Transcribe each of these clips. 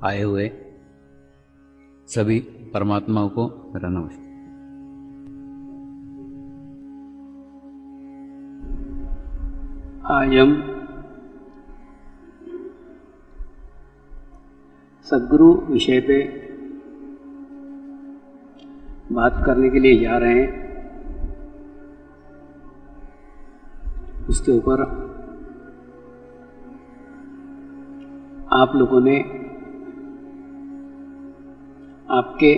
आए हुए सभी परमात्माओं को मेरा नमस्कार। आज हम सद्गुरु विषय पे बात करने के लिए जा रहे हैं। उसके ऊपर आप लोगों ने आपके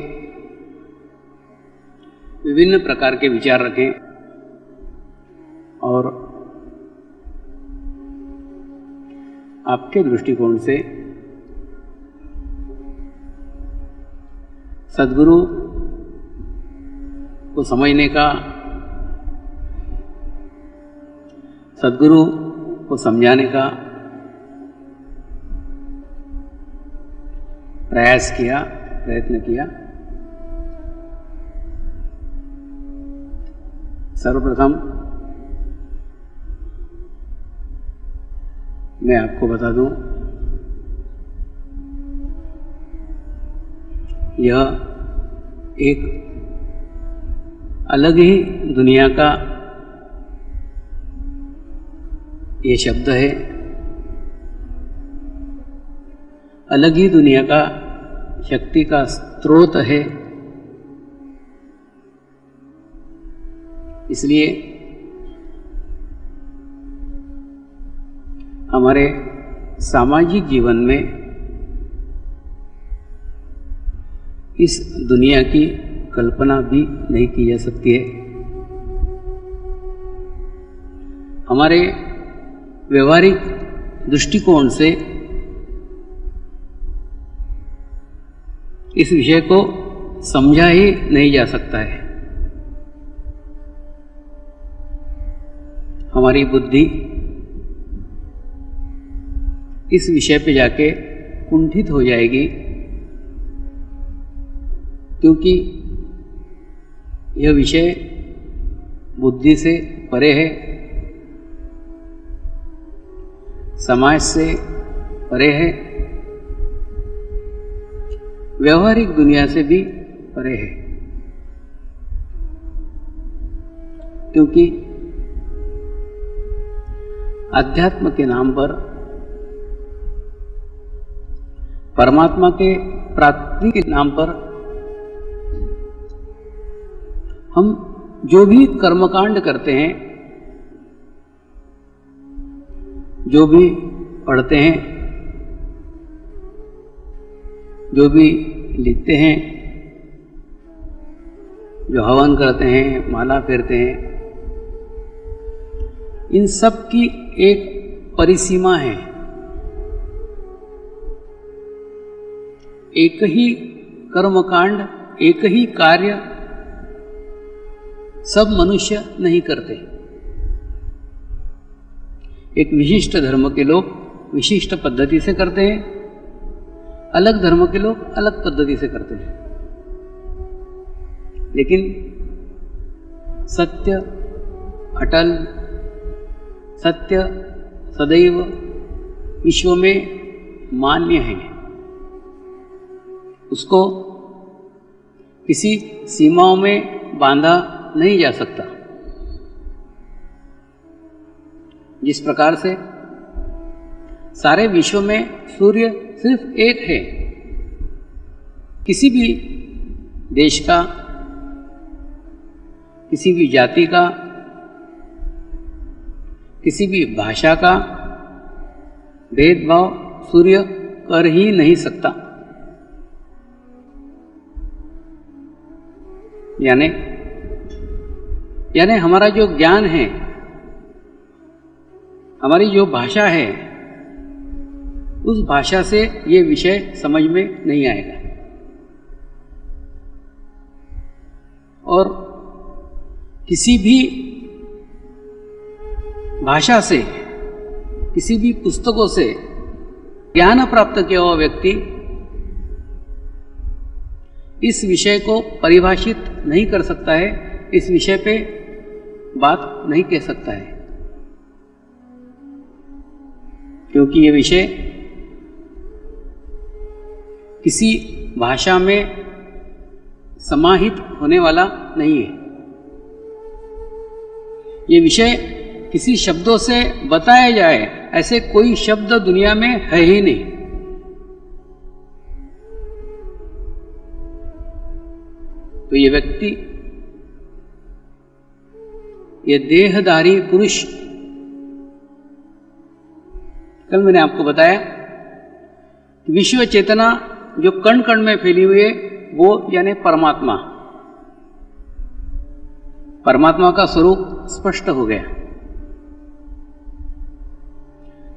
विभिन्न प्रकार के विचार रखें और आपके दृष्टिकोण से सद्गुरु को समझने का, सद्गुरु को समझाने का प्रयत्न किया। सर्वप्रथम मैं आपको बता दूं, यह एक अलग ही दुनिया का ये शब्द है, अलग ही दुनिया का शक्ति का स्रोत है। इसलिए हमारे सामाजिक जीवन में इस दुनिया की कल्पना भी नहीं की जा सकती है। हमारे व्यवहारिक दृष्टिकोण से इस विषय को समझा ही नहीं जा सकता है। हमारी बुद्धि इस विषय पे जाके कुंठित हो जाएगी, क्योंकि यह विषय बुद्धि से परे है, समाज से परे है, व्यवहारिक दुनिया से भी परे है। क्योंकि अध्यात्म के नाम पर, परमात्मा के प्राप्ति के नाम पर हम जो भी कर्मकांड करते हैं, जो भी पढ़ते हैं, जो भी लिखते हैं, जो हवन करते हैं, माला फेरते हैं, इन सब की एक परिसीमा है। एक ही कर्मकांड, एक ही कार्य सब मनुष्य नहीं करते। एक विशिष्ट धर्म के लोग विशिष्ट पद्धति से करते हैं, अलग धर्म के लोग अलग पद्धति से करते हैं। लेकिन सत्य अटल, सत्य सदैव विश्व में मान्य है। उसको किसी सीमाओं में बांधा नहीं जा सकता। जिस प्रकार से सारे विश्व में सूर्य सिर्फ एक है, किसी भी देश का, किसी भी जाति का, किसी भी भाषा का भेदभाव सूर्य कर ही नहीं सकता। यानी हमारा जो ज्ञान है, हमारी जो भाषा है, उस भाषा से ये विषय समझ में नहीं आएगा। और किसी भी भाषा से, किसी भी पुस्तकों से ज्ञान प्राप्त किया हुआ व्यक्ति इस विषय को परिभाषित नहीं कर सकता है, इस विषय पे बात नहीं कह सकता है। क्योंकि ये विषय किसी भाषा में समाहित होने वाला नहीं है। ये विषय किसी शब्दों से बताया जाए ऐसे कोई शब्द दुनिया में है ही नहीं। तो ये व्यक्ति, ये देहधारी पुरुष, कल मैंने आपको बताया कि विश्व चेतना जो कण कण में फैली हुई है वो यानी परमात्मा, परमात्मा का स्वरूप स्पष्ट हो गया।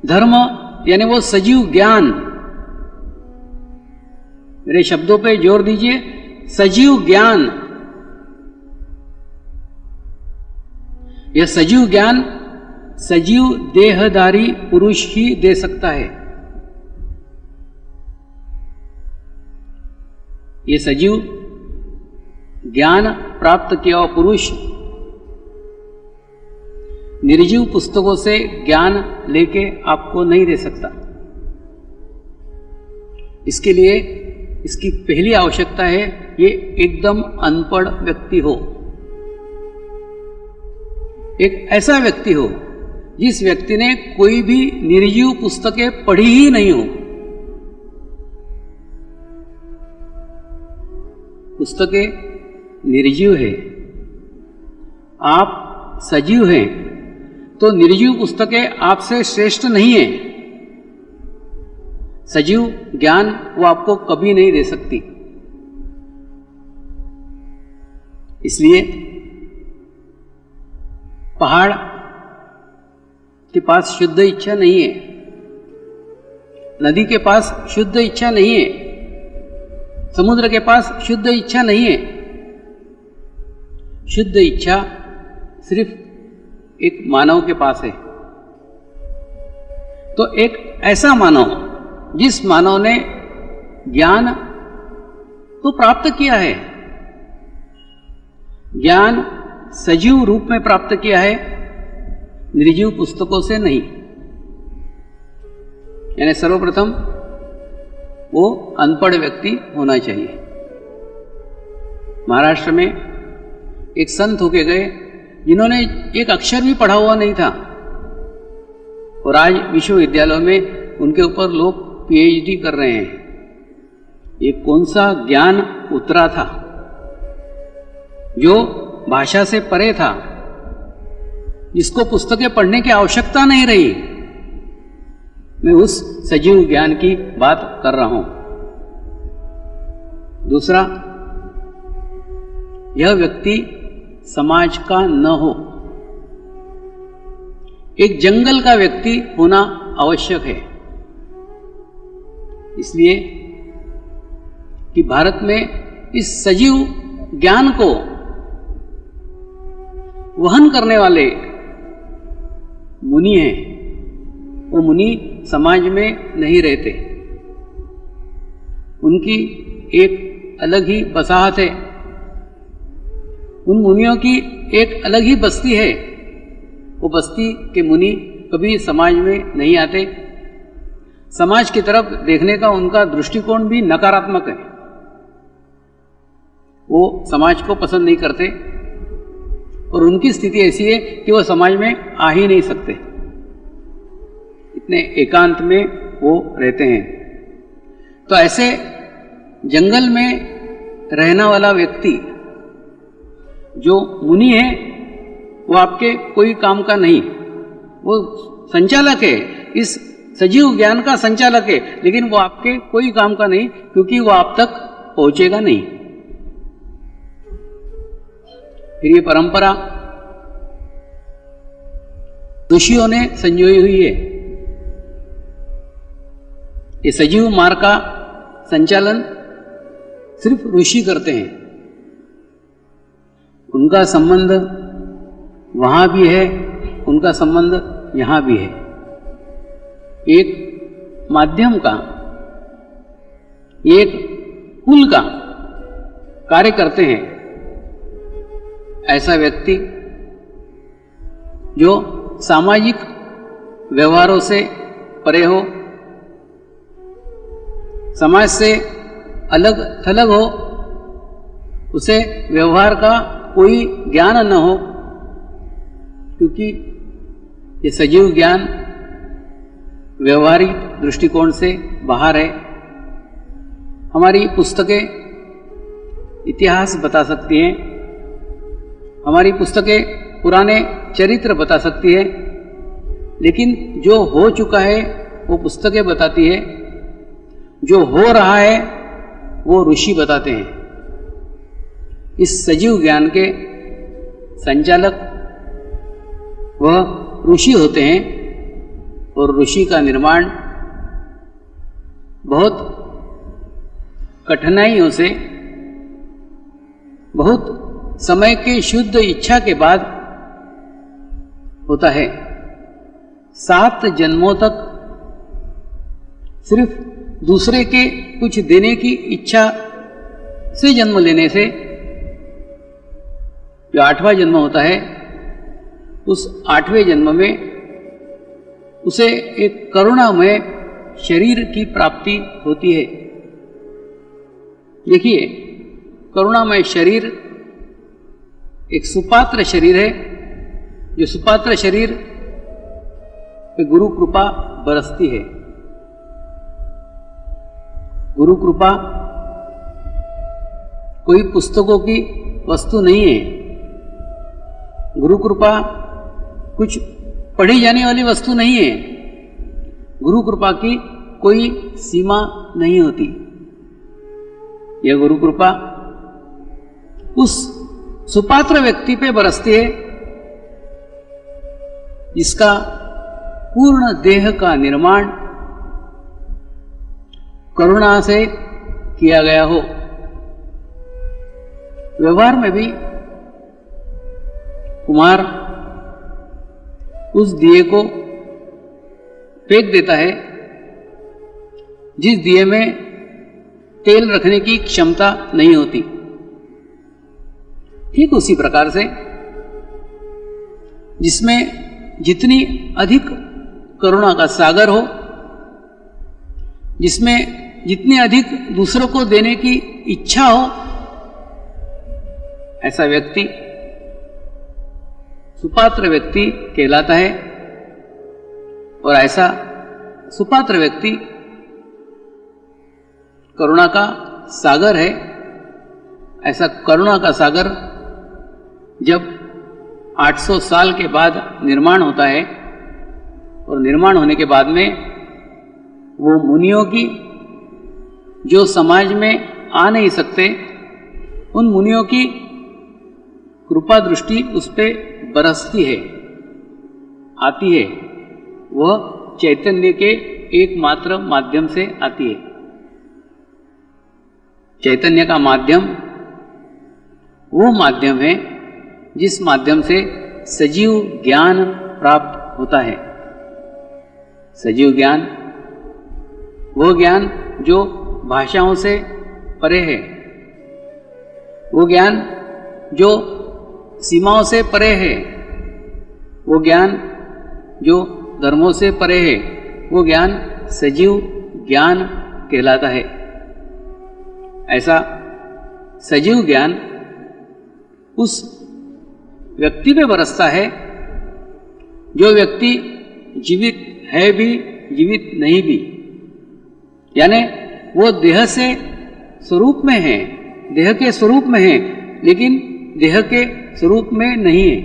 धर्म यानी वो सजीव ज्ञान, मेरे शब्दों पे जोर दीजिए, सजीव ज्ञान। यह सजीव ज्ञान सजीव देहधारी पुरुष ही दे सकता है। ये सजीव ज्ञान प्राप्त किया हुआ पुरुष निर्जीव पुस्तकों से ज्ञान लेके आपको नहीं दे सकता। इसके लिए इसकी पहली आवश्यकता है ये एकदम अनपढ़ व्यक्ति हो, एक ऐसा व्यक्ति हो जिस व्यक्ति ने कोई भी निर्जीव पुस्तकें पढ़ी ही नहीं हो। पुस्तकें निर्जीव है, आप सजीव हैं, तो निर्जीव पुस्तकें आपसे श्रेष्ठ नहीं है। सजीव ज्ञान वो आपको कभी नहीं दे सकती। इसलिए पहाड़ के पास शुद्ध इच्छा नहीं है, नदी के पास शुद्ध इच्छा नहीं है, समुद्र के पास शुद्ध इच्छा नहीं है। शुद्ध इच्छा सिर्फ एक मानव के पास है। तो एक ऐसा मानव जिस मानव ने ज्ञान तो प्राप्त किया है, ज्ञान सजीव रूप में प्राप्त किया है, निर्जीव पुस्तकों से नहीं। यानी सर्वप्रथम वो अनपढ़ व्यक्ति होना चाहिए। महाराष्ट्र में एक संत होके गए जिन्होंने एक अक्षर भी पढ़ा हुआ नहीं था, और आज विश्वविद्यालयों में उनके ऊपर लोग पीएचडी कर रहे हैं। ये कौन सा ज्ञान उतरा था जो भाषा से परे था, जिसको पुस्तकें पढ़ने की आवश्यकता नहीं रही। मैं उस सजीव ज्ञान की बात कर रहा हूं। दूसरा, यह व्यक्ति समाज का न हो, एक जंगल का व्यक्ति होना आवश्यक है। इसलिए कि भारत में इस सजीव ज्ञान को वहन करने वाले मुनि हैं। वो मुनि समाज में नहीं रहते, उनकी एक अलग ही बसाहत है, उन मुनियों की एक अलग ही बस्ती है। वो बस्ती के मुनि कभी समाज में नहीं आते, समाज की तरफ देखने का उनका दृष्टिकोण भी नकारात्मक है। वो समाज को पसंद नहीं करते और उनकी स्थिति ऐसी है कि वो समाज में आ ही नहीं सकते, इतने एकांत में वो रहते हैं। तो ऐसे जंगल में रहने वाला व्यक्ति जो मुनि है वो आपके कोई काम का नहीं, वो संचालक है, इस सजीव ज्ञान का संचालक है, लेकिन वो आपके कोई काम का नहीं, क्योंकि वो आप तक पहुंचेगा नहीं। फिर ये परंपरा ऋषियों ने संजोई हुई है। ये सजीव मार्ग का संचालन सिर्फ ऋषि करते हैं। उनका संबंध वहां भी है, उनका संबंध यहां भी है। एक माध्यम का, एक पुल का कार्य करते हैं। ऐसा व्यक्ति जो सामाजिक व्यवहारों से परे हो, समाज से अलग थलग हो, उसे व्यवहार का कोई ज्ञान न हो, क्योंकि ये सजीव ज्ञान व्यवहारिक दृष्टिकोण से बाहर है। हमारी पुस्तकें इतिहास बता सकती हैं, हमारी पुस्तकें पुराने चरित्र बता सकती है, लेकिन जो हो चुका है वो पुस्तकें बताती है, जो हो रहा है वो ऋषि बताते हैं। इस सजीव ज्ञान के संचालक वह ऋषि होते हैं, और ऋषि का निर्माण बहुत कठिनाइयों से, बहुत समय के शुद्ध इच्छा के बाद होता है। 7 जन्मों तक सिर्फ दूसरे के कुछ देने की इच्छा से जन्म लेने से जो 8वां जन्म होता है, उस 8वें जन्म में उसे एक करुणामय शरीर की प्राप्ति होती है। देखिए, करुणामय शरीर एक सुपात्र शरीर है, जो सुपात्र शरीर पे गुरु कृपा बरसती है। गुरु कृपा कोई पुस्तकों की वस्तु नहीं है। गुरु कृपा कुछ पढ़ी जाने वाली वस्तु नहीं है। गुरु कृपा की कोई सीमा नहीं होती। यह गुरु कृपा उस सुपात्र व्यक्ति पे बरसती है जिसका पूर्ण देह का निर्माण करुणा से किया गया हो। व्यवहार में भी कुम्हार उस दिए को फेंक देता है जिस दिए में तेल रखने की क्षमता नहीं होती। ठीक उसी प्रकार से जिसमें जितनी अधिक करुणा का सागर हो, जिसमें जितनी अधिक दूसरों को देने की इच्छा हो, ऐसा व्यक्ति सुपात्र व्यक्ति कहलाता है। और ऐसा सुपात्र व्यक्ति करुणा का सागर है। ऐसा करुणा का सागर जब 800 साल के बाद निर्माण होता है, और निर्माण होने के बाद में वो मुनियों की जो समाज में आ नहीं सकते, उन मुनियों की कृपा दृष्टि उस पे बरसती है, आती है। वह चैतन्य के एकमात्र माध्यम से आती है। चैतन्य का माध्यम वो माध्यम है जिस माध्यम से सजीव ज्ञान प्राप्त होता है। सजीव ज्ञान वो ज्ञान जो भाषाओं से परे है, वो ज्ञान जो सीमाओं से परे है, वो ज्ञान जो धर्मों से परे है, वो ज्ञान सजीव ज्ञान कहलाता है। ऐसा सजीव ज्ञान उस व्यक्ति पे बरसता है जो व्यक्ति जीवित है भी, जीवित नहीं भी। यानी वो देह से स्वरूप में है, देह के स्वरूप में है, लेकिन देह के स्वरूप में नहीं है।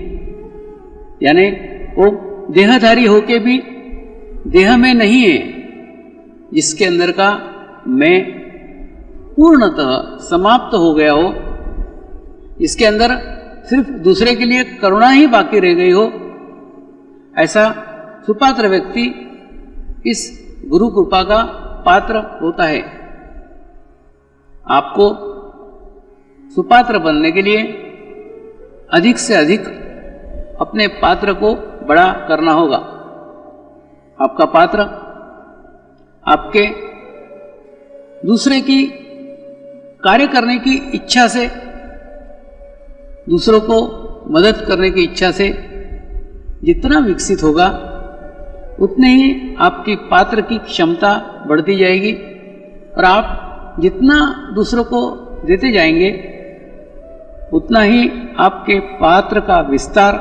यानी वो देहधारी होके भी देह में नहीं है, जिसके अंदर का मैं पूर्णतः समाप्त हो गया हो, इसके अंदर सिर्फ दूसरे के लिए करुणा ही बाकी रह गई हो। ऐसा सुपात्र व्यक्ति इस गुरु कृपा का पात्र होता है। आपको सुपात्र बनने के लिए अधिक से अधिक अपने पात्र को बड़ा करना होगा। आपका पात्र आपके दूसरे की कार्य करने की इच्छा से, दूसरों को मदद करने की इच्छा से जितना विकसित होगा, उतने ही आपकी पात्र की क्षमता बढ़ती जाएगी और आप जितना दूसरों को देते जाएंगे उतना ही आपके पात्र का विस्तार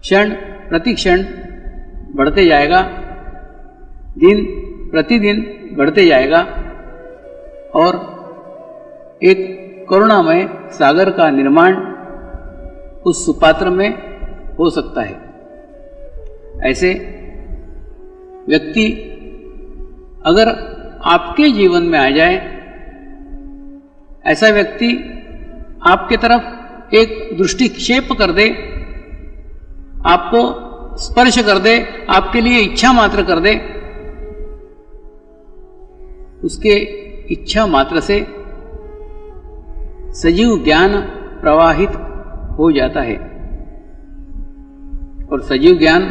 क्षण प्रति क्षण बढ़ते जाएगा, दिन प्रतिदिन बढ़ते जाएगा और एक करुणामय सागर का निर्माण उस सुपात्र में हो सकता है। ऐसे व्यक्ति अगर आपके जीवन में आ जाए, ऐसा व्यक्ति आपके तरफ एक दृष्टिक्षेप कर दे, आपको स्पर्श कर दे, आपके लिए इच्छा मात्र कर दे, उसके इच्छा मात्र से सजीव ज्ञान प्रवाहित हो जाता है और सजीव ज्ञान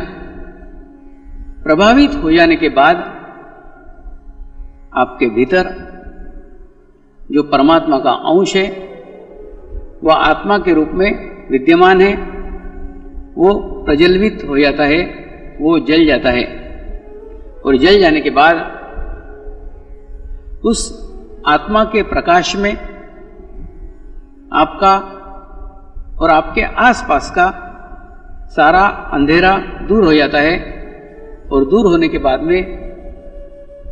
प्रभावित हो जाने के बाद आपके भीतर जो परमात्मा का अंश है वह आत्मा के रूप में विद्यमान है, वो प्रज्वलित हो जाता है, वो जल जाता है और जल जाने के बाद उस आत्मा के प्रकाश में आपका और आपके आसपास का सारा अंधेरा दूर हो जाता है और दूर होने के बाद में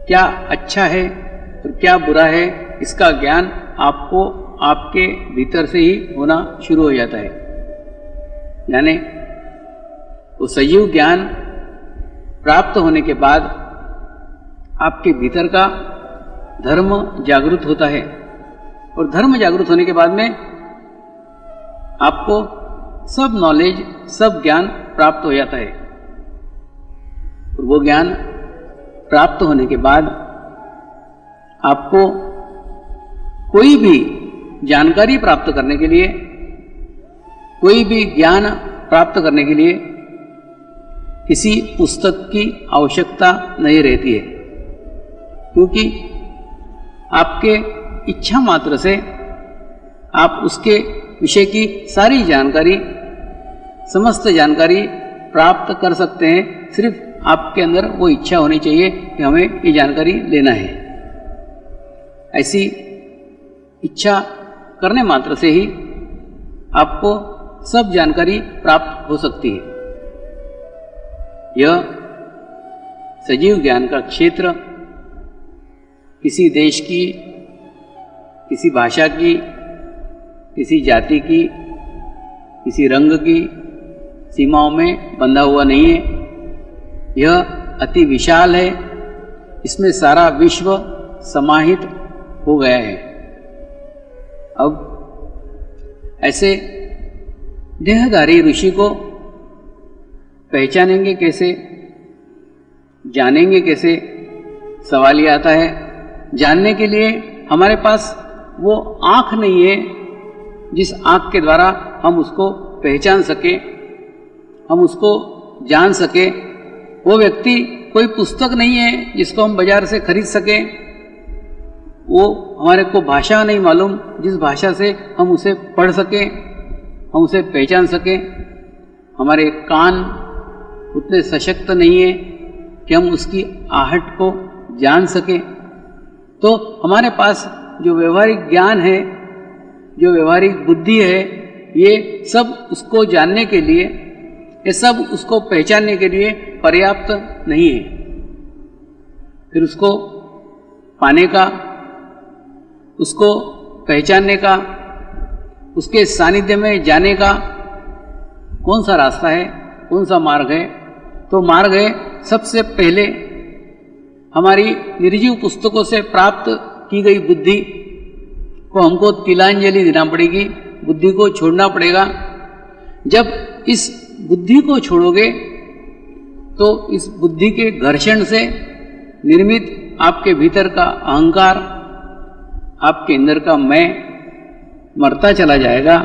क्या अच्छा है और क्या बुरा है इसका ज्ञान आपको आपके भीतर से ही होना शुरू हो जाता है। यानी वो सजीव ज्ञान प्राप्त होने के बाद आपके भीतर का धर्म जागृत होता है और धर्म जागृत होने के बाद में आपको सब नॉलेज, सब ज्ञान प्राप्त हो जाता है और वो ज्ञान प्राप्त होने के बाद आपको कोई भी जानकारी प्राप्त करने के लिए, कोई भी ज्ञान प्राप्त करने के लिए किसी पुस्तक की आवश्यकता नहीं रहती है, क्योंकि आपके इच्छा मात्र से आप उसके विषय की सारी जानकारी, समस्त जानकारी प्राप्त कर सकते हैं। सिर्फ आपके अंदर वो इच्छा होनी चाहिए कि हमें ये जानकारी लेना है। ऐसी इच्छा करने मात्र से ही आपको सब जानकारी प्राप्त हो सकती है। यह सजीव ज्ञान का क्षेत्र किसी देश की, किसी भाषा की, किसी जाति की, किसी रंग की सीमाओं में बंधा हुआ नहीं है। यह अति विशाल है, इसमें सारा विश्व समाहित हो गया है। अब ऐसे देहधारी ऋषि को पहचानेंगे कैसे, जानेंगे कैसे, सवाल ये आता है। जानने के लिए हमारे पास वो आँख नहीं है जिस आँख के द्वारा हम उसको पहचान सके, हम उसको जान सके। वो व्यक्ति कोई पुस्तक नहीं है जिसको हम बाजार से खरीद सकें। वो हमारे को भाषा नहीं मालूम जिस भाषा से हम उसे पढ़ सकें, हम उसे पहचान सकें। हमारे कान उतने सशक्त नहीं है कि हम उसकी आहट को जान सकें। तो हमारे पास जो व्यवहारिक ज्ञान है, जो व्यवहारिक बुद्धि है, ये सब उसको जानने के लिए, ये सब उसको पहचानने के लिए पर्याप्त नहीं है। फिर उसको पाने का, उसको पहचानने का, उसके सानिध्य में जाने का कौन सा रास्ता है, कौन सा मार्ग है? तो मार्ग है सबसे पहले हमारी निर्जीव पुस्तकों से प्राप्त की गई बुद्धि को हमको तिलांजलि देना पड़ेगी, बुद्धि को छोड़ना पड़ेगा। जब इस बुद्धि को छोड़ोगे तो इस बुद्धि के घर्षण से निर्मित आपके भीतर का अहंकार, आपके अंदर का मैं मरता चला जाएगा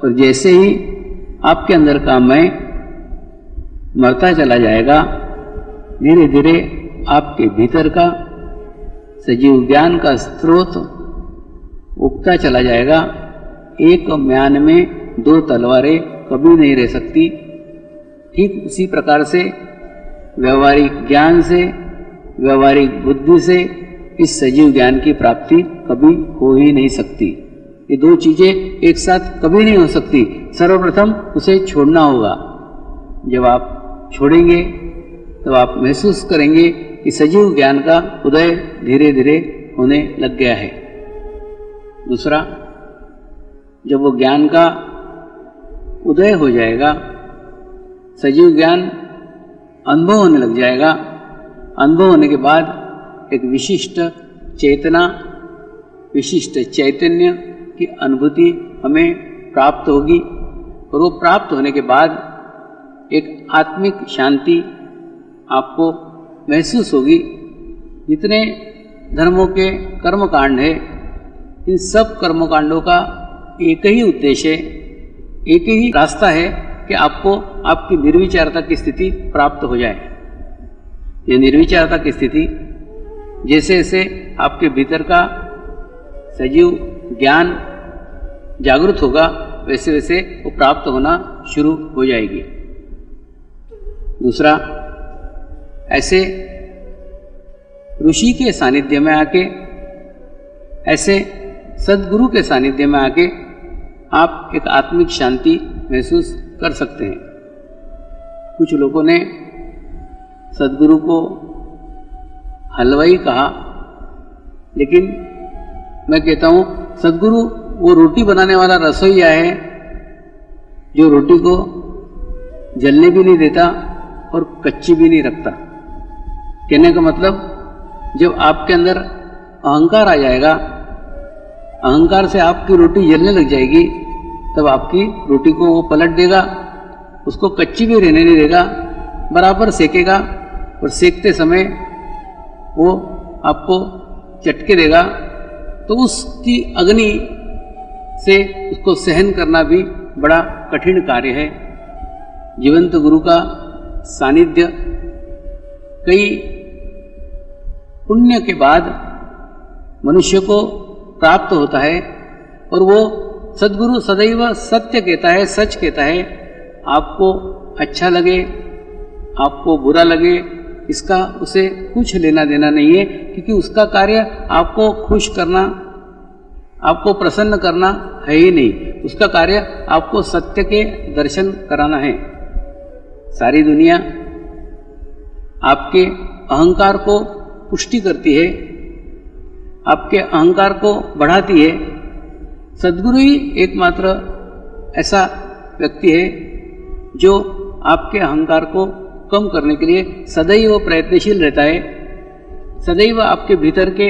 और जैसे ही आपके अंदर का मैं मरता चला जाएगा, धीरे धीरे आपके भीतर का सजीव ज्ञान का स्रोत उगता चला जाएगा। एक म्यान में दो तलवारें कभी नहीं रह सकती। ठीक उसी प्रकार से व्यवहारिक ज्ञान से, व्यवहारिक बुद्धि से इस सजीव ज्ञान की प्राप्ति कभी हो ही नहीं सकती। ये दो चीजें एक साथ कभी नहीं हो सकती। सर्वप्रथम उसे छोड़ना होगा। जब आप छोड़ेंगे तब आप महसूस करेंगे कि सजीव ज्ञान का उदय धीरे धीरे होने लग गया है। दूसरा, जब वो ज्ञान का उदय हो जाएगा, सजीव ज्ञान अनुभव होने लग जाएगा। अनुभव होने के बाद एक विशिष्ट चेतना, विशिष्ट चैतन्य की अनुभूति हमें प्राप्त होगी और वो प्राप्त होने के बाद एक आत्मिक शांति आपको महसूस होगी। जितने धर्मों के कर्मकांड है, इन सब कर्मकांडों का एक ही उद्देश्य है, एक ही रास्ता है कि आपको आपकी निर्विचारता की स्थिति प्राप्त हो जाए। ये निर्विचारता की स्थिति जैसे जैसे आपके भीतर का सजीव ज्ञान जागृत होगा, वैसे वैसे वो प्राप्त होना शुरू हो जाएगी। दूसरा, ऐसे ऋषि के सानिध्य में आके, ऐसे सद्गुरु के सानिध्य में आके आप एक आत्मिक शांति महसूस कर सकते हैं। कुछ लोगों ने सद्गुरु को हलवाई कहा, लेकिन मैं कहता हूँ सद्गुरु वो रोटी बनाने वाला रसोईया है जो रोटी को जलने भी नहीं देता और कच्ची भी नहीं रखता। कहने का मतलब, जब आपके अंदर अहंकार आ जाएगा, अहंकार से आपकी रोटी जलने लग जाएगी, तब आपकी रोटी को वो पलट देगा, उसको कच्ची भी रहने नहीं देगा, बराबर सेकेगा और सेकते समय वो आपको चटके देगा। तो उसकी अग्नि से उसको सहन करना भी बड़ा कठिन कार्य है। जीवंत गुरु का सानिध्य कई पुण्य के बाद मनुष्य को प्राप्त होता है और वो सद्गुरु सदैव सत्य कहता है, सच कहता है। आपको अच्छा लगे, आपको बुरा लगे, इसका उसे कुछ लेना देना नहीं है, क्योंकि उसका कार्य आपको खुश करना, आपको प्रसन्न करना है ही नहीं। उसका कार्य आपको सत्य के दर्शन कराना है। सारी दुनिया आपके अहंकार को पुष्टि करती है, आपके अहंकार को बढ़ाती है। सद्गुरु ही एकमात्र ऐसा व्यक्ति है जो आपके अहंकार को कम करने के लिए सदैव प्रयत्नशील रहता है, सदैव आपके भीतर के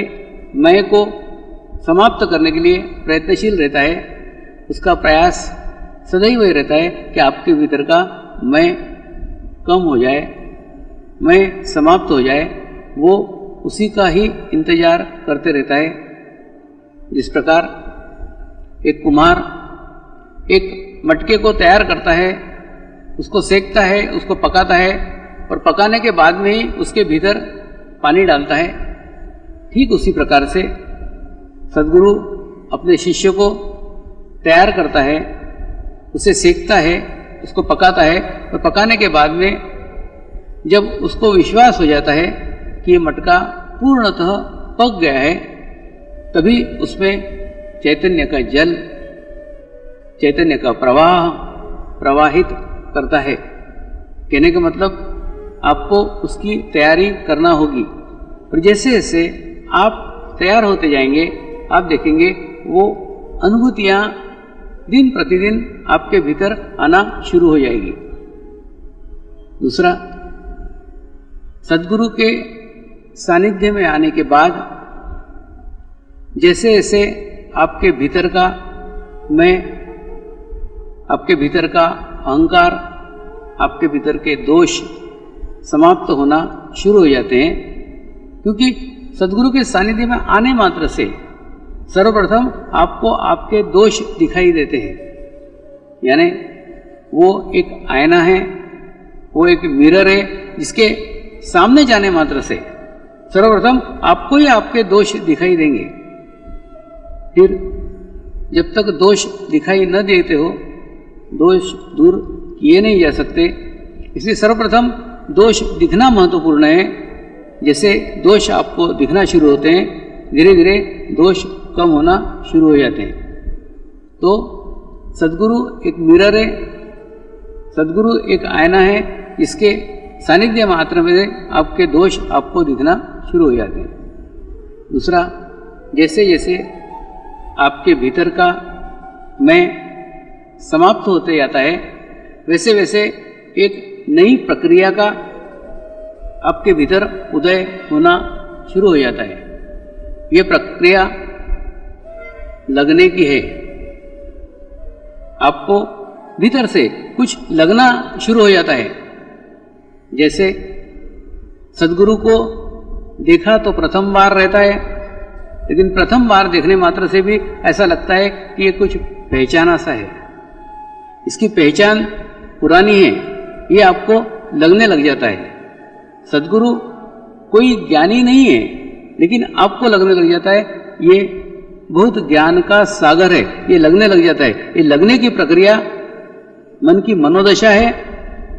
मैं को समाप्त करने के लिए प्रयत्नशील रहता है। उसका प्रयास सदैव ही रहता है कि आपके भीतर का मैं कम हो जाए, मैं समाप्त हो जाए। वो उसी का ही इंतजार करते रहता है। जिस प्रकार एक कुम्हार एक मटके को तैयार करता है, उसको सेकता है, उसको पकाता है और पकाने के बाद में ही उसके भीतर पानी डालता है। ठीक उसी प्रकार से सद्गुरु अपने शिष्य को तैयार करता है, उसे सेकता है, उसको पकाता है और पकाने के बाद में जब उसको विश्वास हो जाता है कि ये मटका पूर्णतः पक गया है, तभी उसमें चैतन्य का जल, चैतन्य का प्रवाह प्रवाहित करता है। कहने का मतलब आपको उसकी तैयारी करना होगी। और जैसे जैसे आप तैयार होते जाएंगे, आप देखेंगे वो अनुभूतियाँ दिन प्रतिदिन आपके भीतर आना शुरू हो जाएगी। दूसरा, सद्गुरु के सानिध्य में आने के बाद जैसे जैसे आपके भीतर का मैं, आपके भीतर का अहंकार, आपके भीतर के दोष समाप्त होना शुरू हो जाते हैं। क्योंकि सद्गुरु के सानिध्य में आने मात्र से सर्वप्रथम आपको आपके दोष दिखाई देते हैं। यानी वो एक आईना है, वो एक मिरर है, जिसके सामने जाने मात्र से सर्वप्रथम आपको ही आपके दोष दिखाई देंगे। फिर जब तक दोष दिखाई न देते हो, दोष दूर किए नहीं जा सकते। इसलिए सर्वप्रथम दोष दिखना महत्वपूर्ण है, जैसे दोष आपको दिखना शुरू होते हैं, धीरे धीरे दोष कम होना शुरू हो जाते हैं। तो सद्गुरु एक मिरर है, सद्गुरु एक आईना है, इसके सानिध्य मात्र में आपके दोष आपको दिखना शुरू हो जाते हैं। दूसरा, जैसे जैसे आपके भीतर का मैं समाप्त होते जाता है, वैसे वैसे एक नई प्रक्रिया का आपके भीतर उदय होना शुरू हो जाता है। ये प्रक्रिया लगने की है। आपको भीतर से कुछ लगना शुरू हो जाता है। जैसे सद्गुरु को देखा तो प्रथम बार रहता है, लेकिन प्रथम बार देखने मात्र से भी ऐसा लगता है कि ये कुछ पहचाना सा है, इसकी पहचान पुरानी है, ये आपको लगने लग जाता है। सद्गुरु कोई ज्ञानी नहीं है, लेकिन आपको लगने लग जाता है ये बहुत ज्ञान का सागर है, ये लगने लग जाता है। ये लगने की प्रक्रिया मन की मनोदशा है,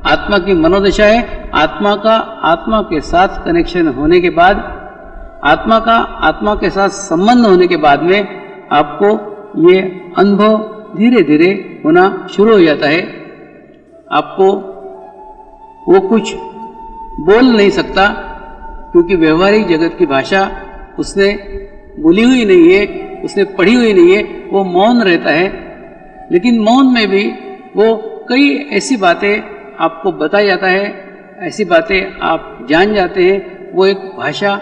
आत्मा की मनोदशा है। आत्मा का आत्मा के साथ कनेक्शन होने के बाद, आत्मा का आत्मा के साथ संबंध होने के बाद में आपको ये अनुभव धीरे धीरे होना शुरू हो जाता है। आपको वो कुछ बोल नहीं सकता, क्योंकि व्यवहारिक जगत की भाषा उसने बोली हुई नहीं है, उसने पढ़ी हुई नहीं है, वो मौन रहता है। लेकिन मौन में भी वो कई ऐसी बातें आपको बताया जाता है, ऐसी बातें आप जान जाते हैं। वो एक भाषा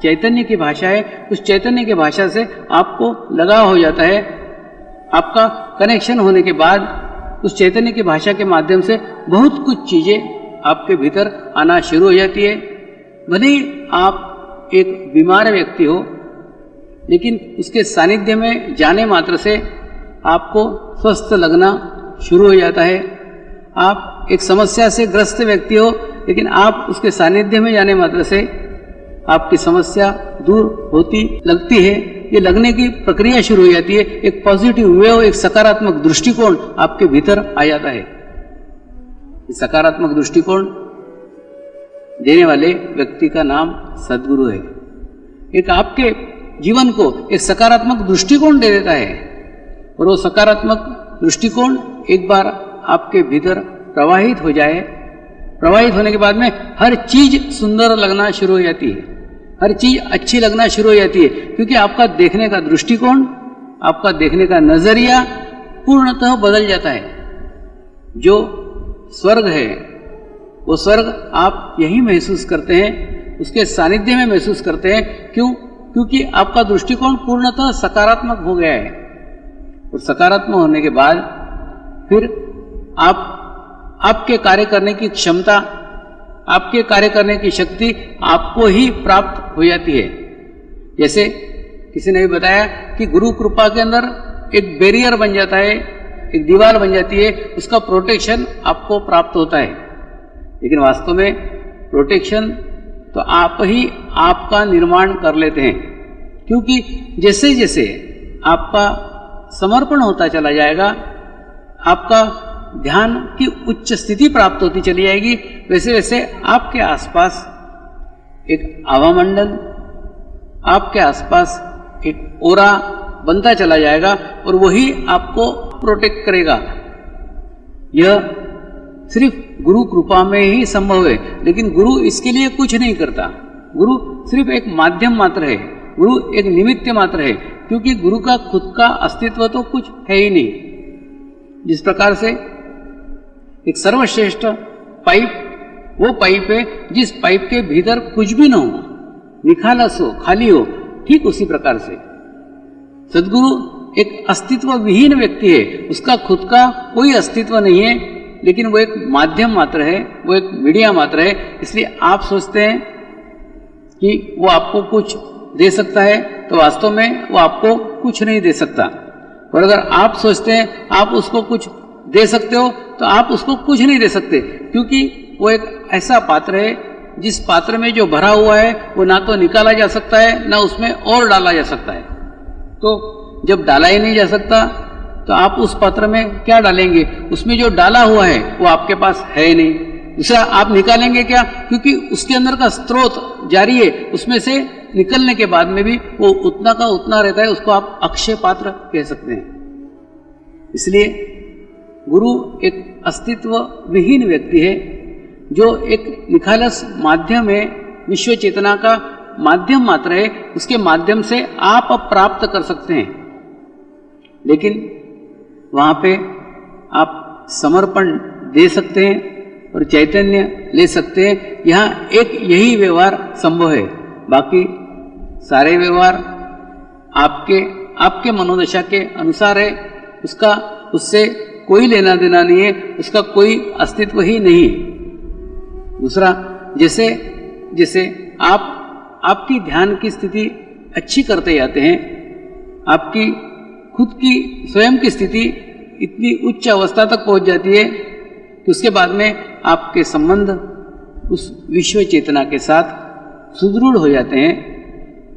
चैतन्य की भाषा है, उस चैतन्य की भाषा से आपको लगाव हो जाता है। आपका कनेक्शन होने के बाद उस चैतन्य की भाषा के माध्यम से बहुत कुछ चीज़ें आपके भीतर आना शुरू हो जाती है। भले ही आप एक बीमार व्यक्ति हो, लेकिन उसके सानिध्य में जाने मात्र से आपको स्वस्थ लगना शुरू हो जाता है। आप एक समस्या से ग्रस्त व्यक्ति हो, लेकिन आप उसके सानिध्य में जाने मात्र से आपकी समस्या दूर होती लगती है। ये लगने की प्रक्रिया शुरू हो जाती है। एक पॉजिटिव वेव, एक सकारात्मक दृष्टिकोण आपके भीतर आ जाता है। सकारात्मक दृष्टिकोण देने वाले व्यक्ति का नाम सद्गुरु है। एक आपके जीवन को एक सकारात्मक दृष्टिकोण दे देता है, और वो सकारात्मक दृष्टिकोण एक बार आपके भीतर प्रवाहित हो जाए, प्रवाहित होने के बाद में हर चीज सुंदर लगना शुरू हो जाती है, हर चीज अच्छी लगना शुरू हो जाती है, क्योंकि आपका देखने का दृष्टिकोण, आपका देखने का नजरिया पूर्णतः बदल जाता है। जो स्वर्ग है वो स्वर्ग आप यही महसूस करते हैं, उसके सानिध्य में महसूस करते हैं। क्यों? क्योंकि आपका दृष्टिकोण पूर्णतः सकारात्मक हो गया है। और सकारात्मक होने के बाद फिर आपके कार्य करने की क्षमता, आपके कार्य करने की शक्ति आपको ही प्राप्त हो जाती है। जैसे किसी ने भी बताया कि गुरु कृपा के अंदर एक बैरियर बन जाता है, एक दीवार बन जाती है, उसका प्रोटेक्शन आपको प्राप्त होता है। लेकिन वास्तव में प्रोटेक्शन तो आप ही आपका निर्माण कर लेते हैं, क्योंकि जैसे जैसे आपका समर्पण होता चला जाएगा, आपका ध्यान की उच्च स्थिति प्राप्त होती चली जाएगी, वैसे वैसे आपके आसपास एक आवामंडल, आपके आसपास एक ओरा बनता चला जाएगा, और वही आपको प्रोटेक्ट करेगा। यह सिर्फ गुरु कृपा में ही संभव है। लेकिन गुरु इसके लिए कुछ नहीं करता, गुरु सिर्फ एक माध्यम मात्र है, गुरु एक निमित्त मात्र है, क्योंकि गुरु का खुद का अस्तित्व तो कुछ है ही नहीं। जिस प्रकार से एक सर्वश्रेष्ठ पाइप वो पाइप है जिस पाइप के भीतर कुछ भी ना हो, निखालस हो, खाली हो, ठीक उसी प्रकार से सद्गुरु एक अस्तित्व विहीन व्यक्ति है, उसका खुद का कोई अस्तित्व नहीं है, लेकिन वो एक माध्यम मात्र है, वो एक मीडिया मात्र है। इसलिए आप सोचते हैं कि वो आपको कुछ दे सकता है, तो वास्तव में वो आपको कुछ नहीं दे सकता। और अगर आप सोचते हैं आप उसको कुछ दे सकते हो, तो आप उसको कुछ नहीं दे सकते, क्योंकि वो एक ऐसा पात्र है जिस पात्र में जो भरा हुआ है वो ना तो निकाला जा सकता है, ना उसमें और डाला जा सकता है। तो जब डाला ही नहीं जा सकता तो आप उस पात्र में क्या डालेंगे? उसमें जो डाला हुआ है वो आपके पास है ही नहीं, दूसरा आप निकालेंगे क्या, क्योंकि उसके अंदर का स्रोत जारी है, उसमें से निकलने के बाद में भी वो उतना का उतना रहता है, उसको आप अक्षय पात्र कह सकते हैं। इसलिए गुरु एक अस्तित्व विहीन व्यक्ति है जो एक निखालस माध्यम है, विश्व चेतना का माध्यम मात्र है, उसके माध्यम से आप अब प्राप्त कर सकते हैं। लेकिन वहां पे आप समर्पण दे सकते हैं और चैतन्य ले सकते हैं। यहाँ एक यही व्यवहार संभव है, बाकी सारे व्यवहार आपके मनोदशा के अनुसार है, उससे कोई लेना देना नहीं है, उसका कोई अस्तित्व ही नहीं है। दूसरा, जैसे आपकी ध्यान की स्थिति अच्छी करते जाते हैं, आपकी खुद की स्वयं की स्थिति इतनी उच्च अवस्था तक पहुंच जाती है कि उसके बाद में आपके संबंध उस विश्व चेतना के साथ सुदृढ़ हो जाते हैं।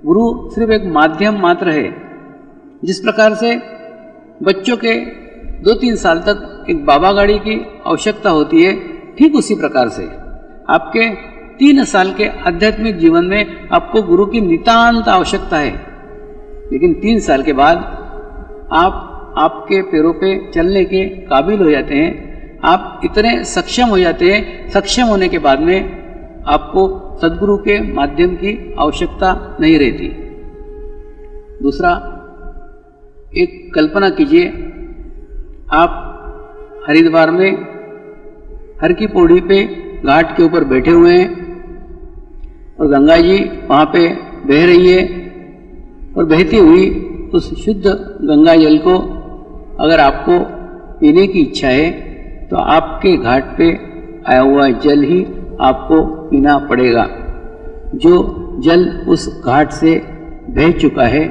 गुरु सिर्फ एक माध्यम मात्र है। जिस प्रकार से बच्चों के 2-3 साल तक एक बाबा गाड़ी की आवश्यकता होती है, ठीक उसी प्रकार से आपके 3 साल के आध्यात्मिक जीवन में आपको गुरु की नितांत आवश्यकता है। लेकिन 3 साल के बाद आप आपके पैरों पे चलने के काबिल हो जाते हैं, आप इतने सक्षम हो जाते हैं, सक्षम होने के बाद में आपको सद्गुरु के माध्यम की आवश्यकता नहीं रहती। दूसरा, एक कल्पना कीजिए, आप हरिद्वार में हर की पौड़ी पे घाट के ऊपर बैठे हुए हैं और गंगा जी वहाँ पे बह रही है, और बहती हुई उस शुद्ध गंगा जल को अगर आपको पीने की इच्छा है तो आपके घाट पे आया हुआ जल ही आपको पीना पड़ेगा। जो जल उस घाट से बह चुका है,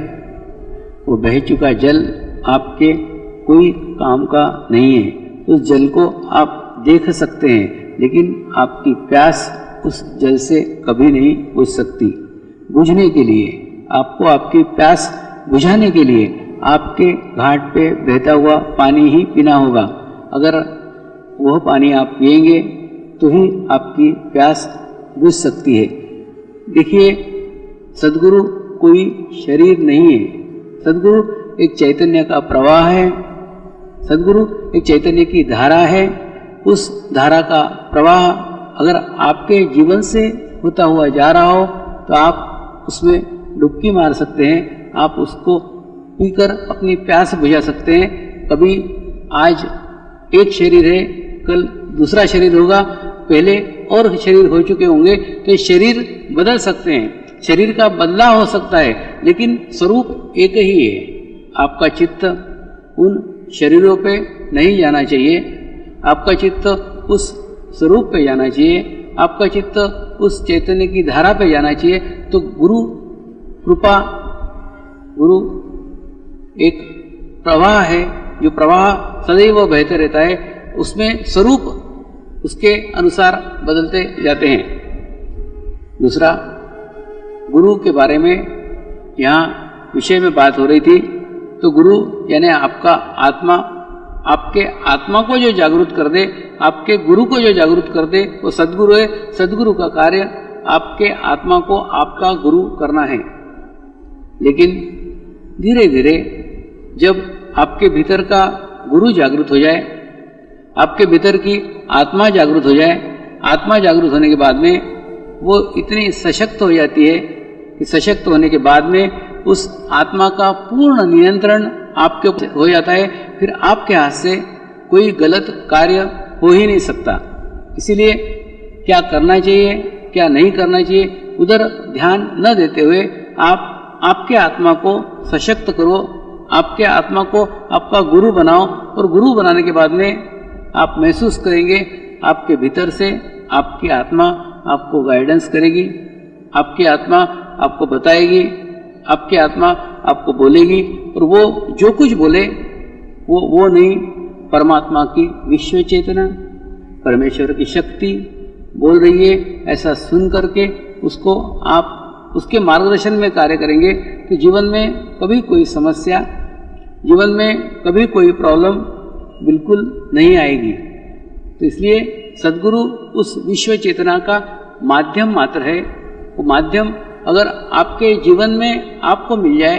वो बह चुका जल आपके कोई काम का नहीं है। उस जल को आप देख सकते हैं, लेकिन आपकी प्यास उस जल से कभी नहीं बुझ सकती। बुझने के लिए आपको, आपकी प्यास बुझाने के लिए आपके घाट पे बहता हुआ पानी ही पीना होगा। अगर वह पानी आप पिएंगे तो ही आपकी प्यास बुझ सकती है। देखिए, सद्गुरु कोई शरीर नहीं है, सद्गुरु एक चैतन्य का प्रवाह है, सद्गुरु एक चैतन्य की धारा है। उस धारा का प्रवाह अगर आपके जीवन से होता हुआ जा रहा हो तो आप उसमें डुबकी मार सकते हैं, आप उसको पीकर अपनी प्यास बुझा सकते हैं। कभी आज एक शरीर है, कल दूसरा शरीर होगा, पहले और शरीर हो चुके होंगे, तो शरीर बदल सकते हैं, शरीर का बदलाव हो सकता है, लेकिन स्वरूप एक ही है। आपका चित्त उन शरीरों पे नहीं जाना चाहिए, आपका चित्त उस स्वरूप पे जाना चाहिए, आपका चित्त उस चैतन्य की धारा पे जाना चाहिए। तो गुरु कृपा, गुरु एक प्रवाह है, जो प्रवाह सदैव बहते रहता है, उसमें स्वरूप उसके अनुसार बदलते जाते हैं। दूसरा, गुरु के बारे में यहाँ विषय में बात हो रही थी, तो गुरु यानी आपका आत्मा, आपके आत्मा को जो जागरूक कर दे, आपके गुरु को जो जागरूक कर दे, वो सद्गुरु है। सद्गुरु का कार्य आपके आत्मा को आपका गुरु करना है। लेकिन धीरे धीरे जब आपके भीतर का गुरु जागृत हो जाए, आपके भीतर की आत्मा जागृत हो जाए, आत्मा जागृत होने के बाद में वो इतनी सशक्त हो जाती है कि सशक्त होने के बाद में उस आत्मा का पूर्ण नियंत्रण आपके ऊपर हो जाता है। फिर आपके हाथ से कोई गलत कार्य हो ही नहीं सकता। इसीलिए क्या करना चाहिए, क्या नहीं करना चाहिए, उधर ध्यान न देते हुए आप आपके आत्मा को सशक्त करो, आपके आत्मा को आपका गुरु बनाओ, और गुरु बनाने के बाद में आप महसूस करेंगे आपके भीतर से आपकी आत्मा आपको गाइडेंस करेगी, आपकी आत्मा आपको बताएगी, आपकी आत्मा आपको बोलेगी, और वो जो कुछ बोले वो नहीं, परमात्मा की विश्व चेतना, परमेश्वर की शक्ति बोल रही है, ऐसा सुन करके उसको आप उसके मार्गदर्शन में कार्य करेंगे कि जीवन में कभी कोई समस्या, जीवन में कभी कोई प्रॉब्लम बिल्कुल नहीं आएगी। तो इसलिए सद्गुरु उस विश्व चेतना का माध्यम मात्र है। वो माध्यम अगर आपके जीवन में आपको मिल जाए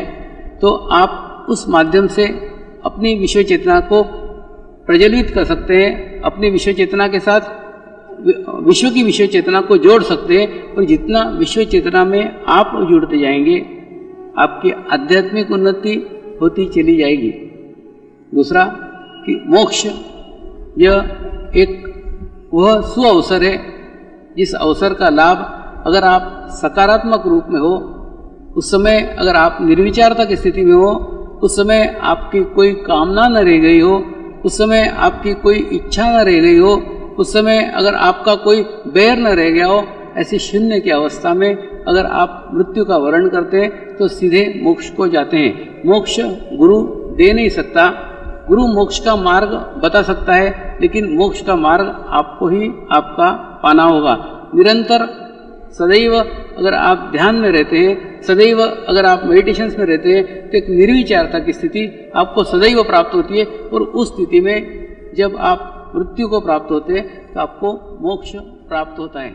तो आप उस माध्यम से अपनी विश्व चेतना को प्रज्वलित कर सकते हैं, अपनी विश्व चेतना के साथ विश्व की विश्व चेतना को जोड़ सकते हैं। और जितना विश्व चेतना में आप जुड़ते जाएंगे आपकी आध्यात्मिक उन्नति होती चली जाएगी। दूसरा कि मोक्ष यह एक वह सुअवसर है जिस अवसर का लाभ अगर आप सकारात्मक रूप में हो, उस समय अगर आप निर्विचारता की स्थिति में हो, उस समय आपकी कोई कामना न रह गई हो, उस समय आपकी कोई इच्छा न रह गई हो, उस समय अगर आपका कोई बैर न रह गया हो, ऐसी शून्य की अवस्था में अगर आप मृत्यु का वर्ण करते हैं तो सीधे मोक्ष को जाते हैं। मोक्ष गुरु दे नहीं सकता, गुरु मोक्ष का मार्ग बता सकता है, लेकिन मोक्ष का मार्ग आपको ही आपका पाना होगा। निरंतर सदैव अगर आप ध्यान में रहते हैं, सदैव अगर आप मेडिटेशंस में रहते हैं तो एक निर्विचारता की स्थिति आपको सदैव प्राप्त होती है। और उस स्थिति में जब आप मृत्यु को प्राप्त होते हैं तो आपको मोक्ष प्राप्त होता है।